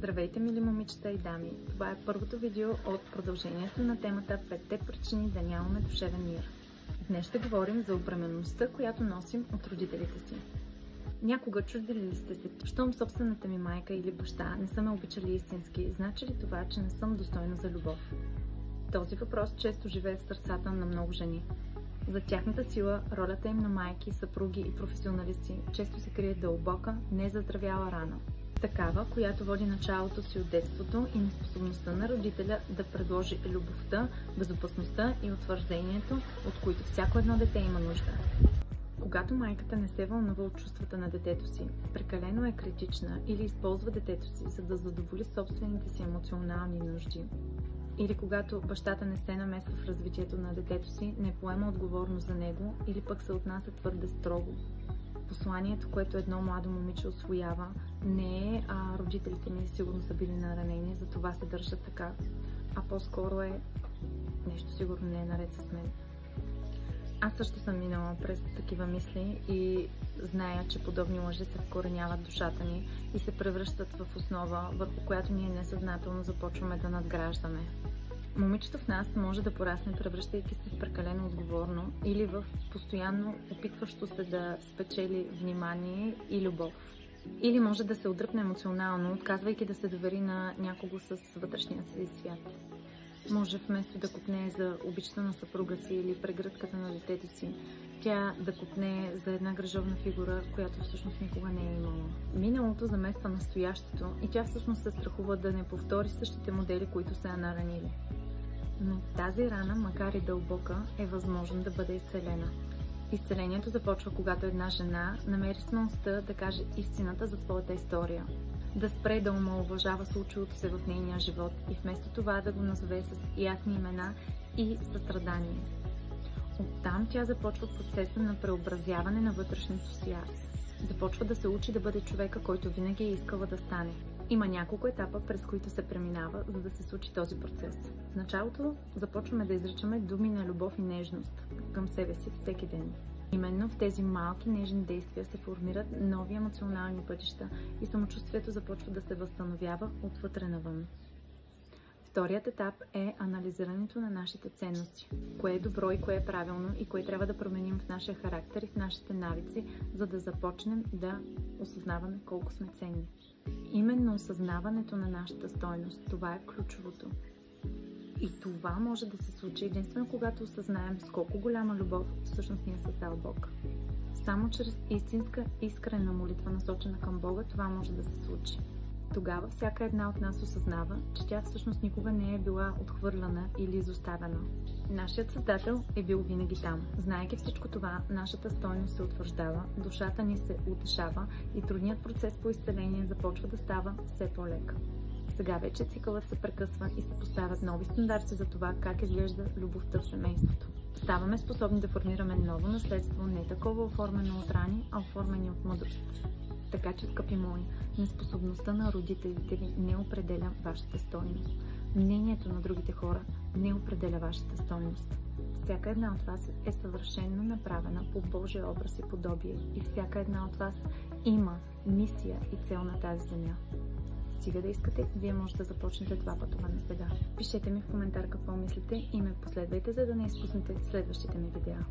Здравейте, мили момичета и дами! Това е първото видео от продължението на темата 5 причини да нямаме душевен мир. Днес ще говорим за обременността, която носим от родителите си. Някога чудили ли сте се, щом собствената ми майка или баща не са ме обичали истински, значи ли това, че не съм достойна за любов? Този въпрос често живее в сърцата на много жени. За тяхната сила, ролята им на майки, съпруги и професионалисти често се крие дълбока, незаздравяла рана. Такава, която води началото си от детството и неспособността на родителя да предложи любовта, безопасността и утвърждението, от които всяко едно дете има нужда. Когато майката не се вълнува от чувствата на детето си, прекалено е критична или използва детето си, за да задоволи собствените си емоционални нужди, или когато бащата не се намесва в развитието на детето си, не поема отговорност за него или пък се отнася твърде строго. Посланието, което едно младо момиче усвоява, не е родителите ми сигурно са били наранени, затова се държат така, а по-скоро е нещо сигурно не е наред с мен. Аз също съм минала през такива мисли и зная, че подобни лъжи се вкореняват в душата ни и се превръщат в основа, върху която ние несъзнателно започваме да надграждаме. Момичето в нас може да порасне, превръщайки се в прекалено отговорно или в постоянно опитващо се да спечели внимание и любов. Или може да се отдръпне емоционално, отказвайки да се довери на някого с вътрешния си свят. Може вместо да копне за обичта на съпруга си или прегръдката на детето си, тя да копне за една грижовна фигура, която всъщност никога не е имала. Миналото замества настоящето и тя всъщност се страхува да не повтори същите модели, които са я наранили. Но тази рана, макар и дълбока, е възможно да бъде изцелена. Изцелението започва, когато една жена намери смелостта да каже истината за своята история, да спре да омаловажава случилото се в нейния живот и вместо това да го назове с ясни имена и състрадание. Оттам тя започва процеса на преобразяване на вътрешното си аз. Започва да се учи да бъде човека, който винаги е искала да стане. Има няколко етапа, през които се преминава, за да се случи този процес. В началото започваме да изричаме думи на любов и нежност към себе си всеки ден. Именно в тези малки нежни действия се формират нови емоционални пътища и самочувствието започва да се възстановява отвътре навън. Вторият етап е анализирането на нашите ценности. Кое е добро и кое е правилно и кое трябва да променим в нашия характер и в нашите навици, за да започнем да осъзнаваме колко сме ценни. Именно осъзнаването на нашата стойност, това е ключовото. И това може да се случи единствено когато осъзнаем с колко голяма любов всъщност ни е създал Бог. Само чрез истинска, искрена молитва, насочена към Бога, това може да се случи. Тогава всяка една от нас осъзнава, че тя всъщност никога не е била отхвърляна или изоставена. Нашият Създател е бил винаги там. Знаейки всичко това, нашата стойност се утвърждава, душата ни се утешава и трудният процес по изцеление започва да става все по-лек. Сега вече цикълът се прекъсва и се поставят нови стандарти за това как изглежда любовта в семейството. Ставаме способни да формираме ново наследство, не такова оформено от рани, а оформени от мъдрост. Така че, скъпи мои, неспособността на родителите ви не определя вашата стойност. Мнението на другите хора не определя вашата стойност. Всяка една от вас е съвършено направена по Божия образ и подобие и всяка една от вас има мисия и цел на тази земя. Стига да искате, вие можете да започнете това пътуване сега. Пишете ми в коментар какво мислите и ме последвайте, за да не изпуснете следващите ми видеа.